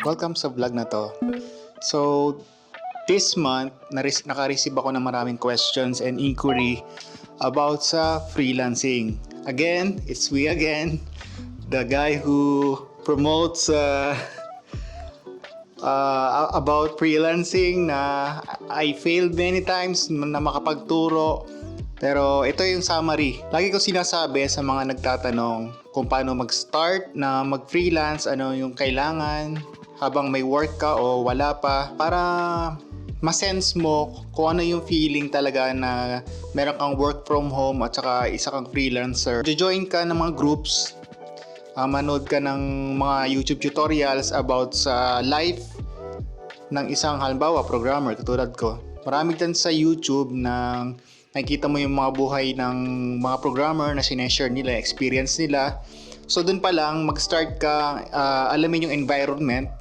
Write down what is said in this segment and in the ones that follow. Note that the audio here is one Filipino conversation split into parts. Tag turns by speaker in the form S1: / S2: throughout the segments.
S1: Welcome sa vlog na to. So, this month, naka-receive ako ng maraming questions and inquiry about sa freelancing. Again, it's me again, the guy who promotes about freelancing na I failed many times na makapagturo. Pero ito yung summary. Lagi ko sinasabi sa mga nagtatanong kung paano mag-start na mag-freelance, ano yung kailangan habang may work ka o wala pa, para ma-sense mo kung ano yung feeling talaga na meron kang work from home at saka isa kang freelancer. Join ka ng mga groups, manood ka ng mga YouTube tutorials about sa life ng isang halimbawa programmer katulad ko. Marami dyan sa YouTube na nakikita mo yung mga buhay ng mga programmer na sineshare nila, experience nila. So dun pa lang mag-start ka alamin yung environment,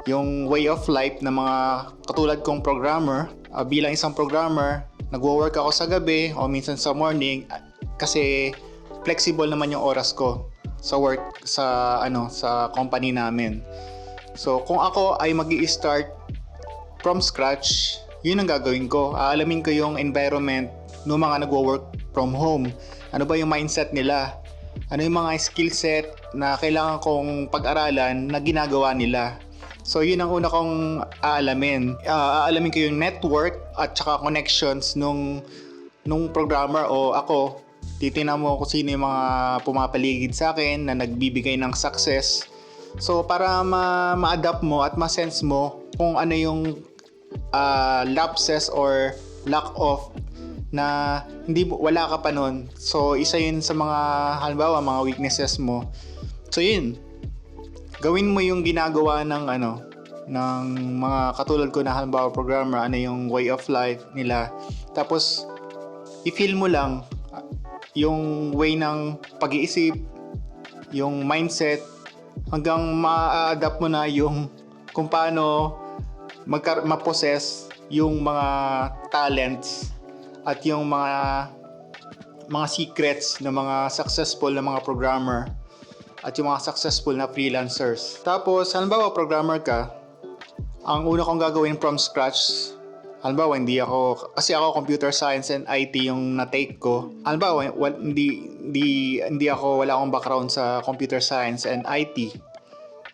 S1: yung way of life ng mga katulad kong programmer. Bilang isang programmer, nagwo-work ako sa gabi o minsan sa morning kasi flexible naman yung oras ko sa work sa company namin. So kung ako ay magi-start from scratch, yun ang gagawin ko. Aalamin ko yung environment ng mga nagwo-work from home. Ano ba yung mindset nila? Ano yung mga skill set na kailangan kong pag-aralan na ginagawa nila? So yun ang una kong aalamin. Aalamin ko yung network at saka connections nung programmer o ako. Titingnan mo kung sino yung mga pumapaligid sa akin na nagbibigay ng success. So para ma-adapt mo at ma-sense mo kung ano yung lapses or lack of na wala ka pa nun. So isa yun sa mga halimbawa mga weaknesses mo. So yun, gawin mo yung ginagawa ng ng mga katulad ko na halimbawa programmer, ano yung way of life nila. Tapos i-feel mo lang yung way ng pag-iisip, yung mindset, hanggang ma-adapt mo na yung kung paano ma-possess yung mga talents at yung mga secrets ng mga successful na mga programmer at yung mga successful na freelancers. Tapos, halimbawa programmer ka, ang una kong gagawin from scratch, halimbawa kasi ako computer science and IT yung na-take ko. Halimbawa, wala akong background sa computer science and IT.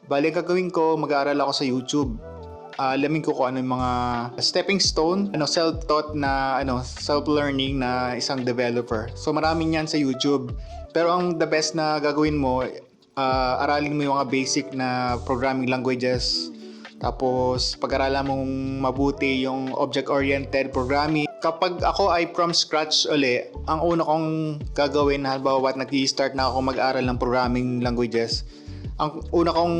S1: Bali, gagawin ko, mag-aaral ako sa YouTube. Alamin ko kung ano yung mga stepping stone, self-taught na self-learning na isang developer. So maraming yan sa YouTube. Pero ang the best na gagawin mo, aralin mo yung mga basic na programming languages. Tapos pag-aralan mong mabuti yung object-oriented programming. Kapag ako ay from scratch uli, ang una kong gagawin, halimbawa nag-i-start na ako mag-aral ng programming languages, ang una kong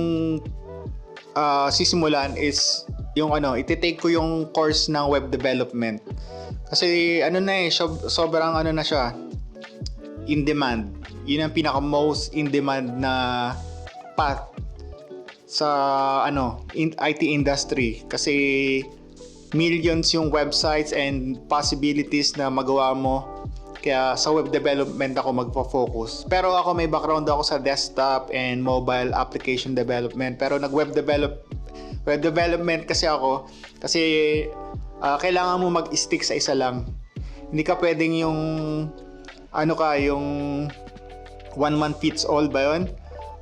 S1: sisimulan is yung iti-take ko yung course ng web development. Kasi sobrang na siya, in demand. Yun ang pinaka most in demand na path sa IT industry, kasi millions yung websites and possibilities na magawa mo. Kaya sa web development ako magpo-focus. Pero ako may background ako sa desktop and mobile application development. Pero web development kasi ako kasi kailangan mo mag-stick sa isa lang. Hindi ka pwedeng yung yung one man fits all ba yun?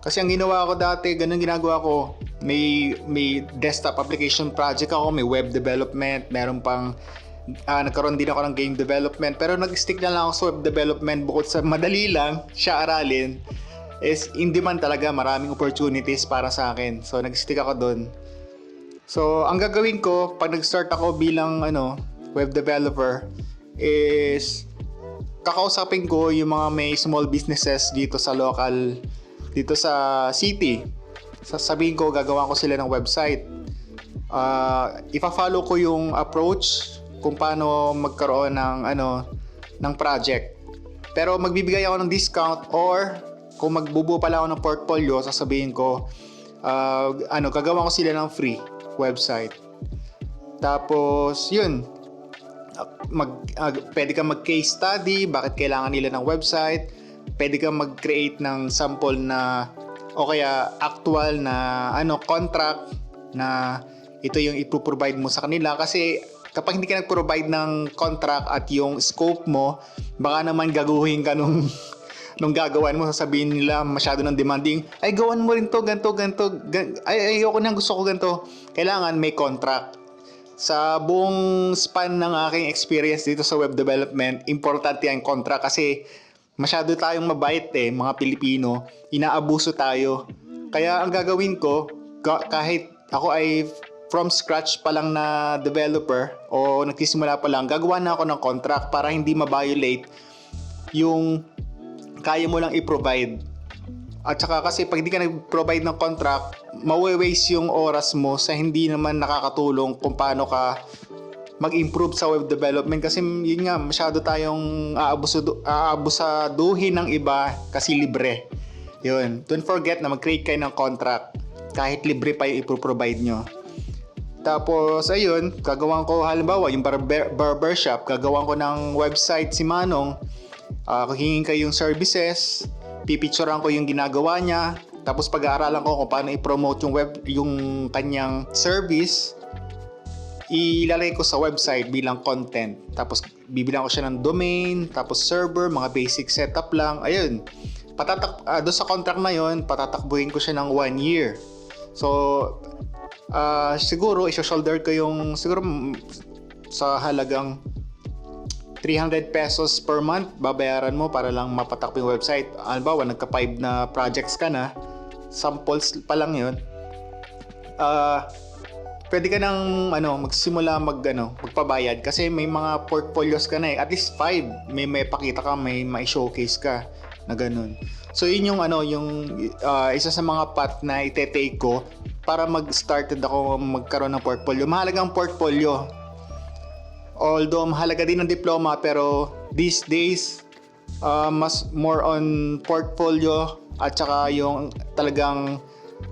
S1: Kasi ang ginawa ko dati, ganun ginagawa ko. May desktop application project ako, may web development, meron pang nagkaroon din ako ng game development, pero nag-stick na lang ako sa web development. Bukod sa madali lang siya aralin, is in demand talaga, maraming opportunities para sa akin. So nag-stick ako doon. So ang gagawin ko pag nag-start ako bilang web developer is kakausapin ko yung mga may small businesses dito sa city. Sasabihin ko, gagawa ko sila ng website. Ipa-follow ko yung approach kung paano magkaroon ng project. Pero magbibigay ako ng discount, or kung magbubuo pala ako ng portfolio, sasabihin ko gagawa ko sila ng free website. Tapos yun, pwede kang mag-case study, bakit kailangan nila ng website. Pwede kang mag-create ng sample na o kaya actual na contract na ito yung ipoprovide mo sa kanila. Kasi kapag hindi ka nag-provide ng contract at yung scope mo, baka naman gaguhin ka nung gagawan mo, sasabihin nila masyado ng demanding, ay gawan mo rin to, ganto, ay ayoko na, gusto ko ganto. Kailangan may contract. Sa buong span ng aking experience dito sa web development, importante ang contract kasi masyado tayong mabait mga Pilipino, inaabuso tayo. Kaya ang gagawin ko, kahit ako ay from scratch pa lang na developer o nagsisimula pa lang, gagawa na ako ng contract para hindi ma-violate yung kaya mo lang i-provide. At saka kasi pag hindi ka nag-provide ng contract, mawe-waste yung oras mo sa hindi naman nakakatulong kung paano ka mag-improve sa web development. Kasi yun nga, masyado tayong aabusaduhin ng iba kasi libre. Yun. Don't forget na mag-create kayo ng contract kahit libre pa yung ipro-provide nyo. Tapos ayun, gagawan ko halimbawa yung barbershop, gagawan ko ng website si Manong. Hingin kayo yung services, pipicturean ko yung ginagawa niya, tapos pag-aaralan ko kung paano i-promote yung kanyang service, ilalagay ko sa website bilang content. Tapos bibilang ko siya ng domain, tapos server, mga basic setup lang. Ayun. Doon sa contract na yun, patatakbuhin ko siya ng 1 year. So siguro i-shoulder ko yung siguro sa halagang 300 pesos per month babayaran mo para lang mapatakbo yung website. Halimbawa, nagka-5 na projects ka na, samples pa lang yun. Pwede ka nang magsimula magpabayad kasi may mga portfolios ka na At least 5, may pakita ka, may showcase ka na ganun. So yun yung isa sa mga path na ite-take ko para mag-started ako magkaroon ng portfolio. Mahalagang portfolio. Although mahalaga din ang diploma, pero these days mas more on portfolio at saka yung talagang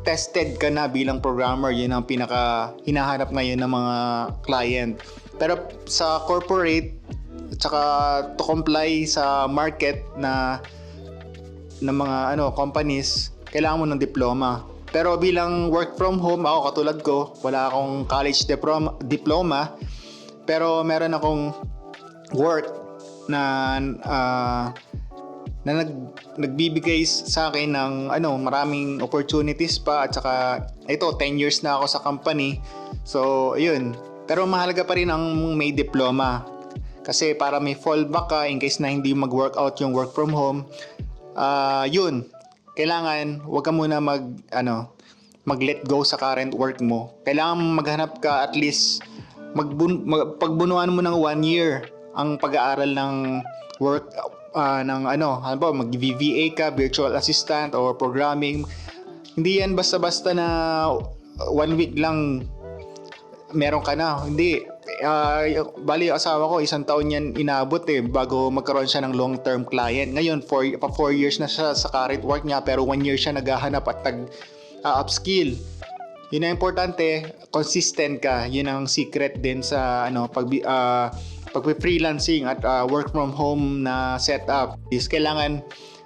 S1: tested ka na bilang programmer. Yun ang pinaka hinahanap ngayon ng mga client. Pero sa corporate at saka to comply sa market na ng mga companies, kailangan mo ng diploma. Pero bilang work from home, ako katulad ko, wala akong college diploma. Pero meron akong work na nagbibigay sa akin ng maraming opportunities pa at saka ito 10 years na ako sa company. So, yun. Pero mahalaga pa rin ang may diploma. Kasi para may fallback ka in case na hindi mag-work out yung work from home. Yun. Kailangan wag ka muna mag-let go sa current work mo. Kailangan maghanap ka at least pagbunuan mo ng 1 year ang pag-aaral ng work halimbawa mag-VVA ka, virtual assistant or programming. Hindi yan basta-basta na 1 week lang meron ka na. Hindi. Bali yung asawa ko, 1 taon yan inabot bago magkaroon siya ng long-term client. Ngayon, 4 years na siya sa current work niya pero 1 year siya naghahanap at upskill. Yun ang importante, consistent ka. Yun ang secret din sa pag-freelancing at work from home na setup. Kailangan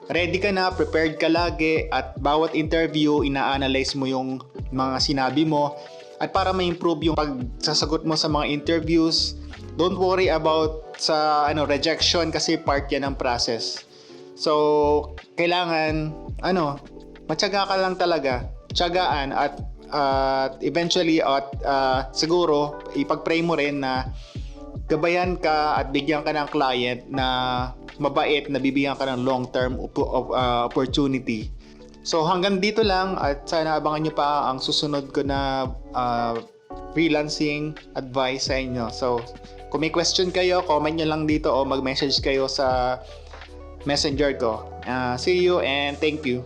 S1: ready ka na, prepared ka lagi at bawat interview ina-analyze mo yung mga sinabi mo at para ma-improve yung pagsasagot mo sa mga interviews. Don't worry about sa rejection kasi part yan ng process. So, kailangan matyaga ka lang talaga, tyagaan at eventually siguro ipag-pray mo rin na gabayan ka at bigyan ka ng client na mabait, na bibigyan ka ng long-term opportunity. So hanggang dito lang at sana abangan nyo pa ang susunod ko na freelancing advice sa inyo. So kung may question kayo, comment nyo lang dito o mag-message kayo sa messenger ko. See you and thank you.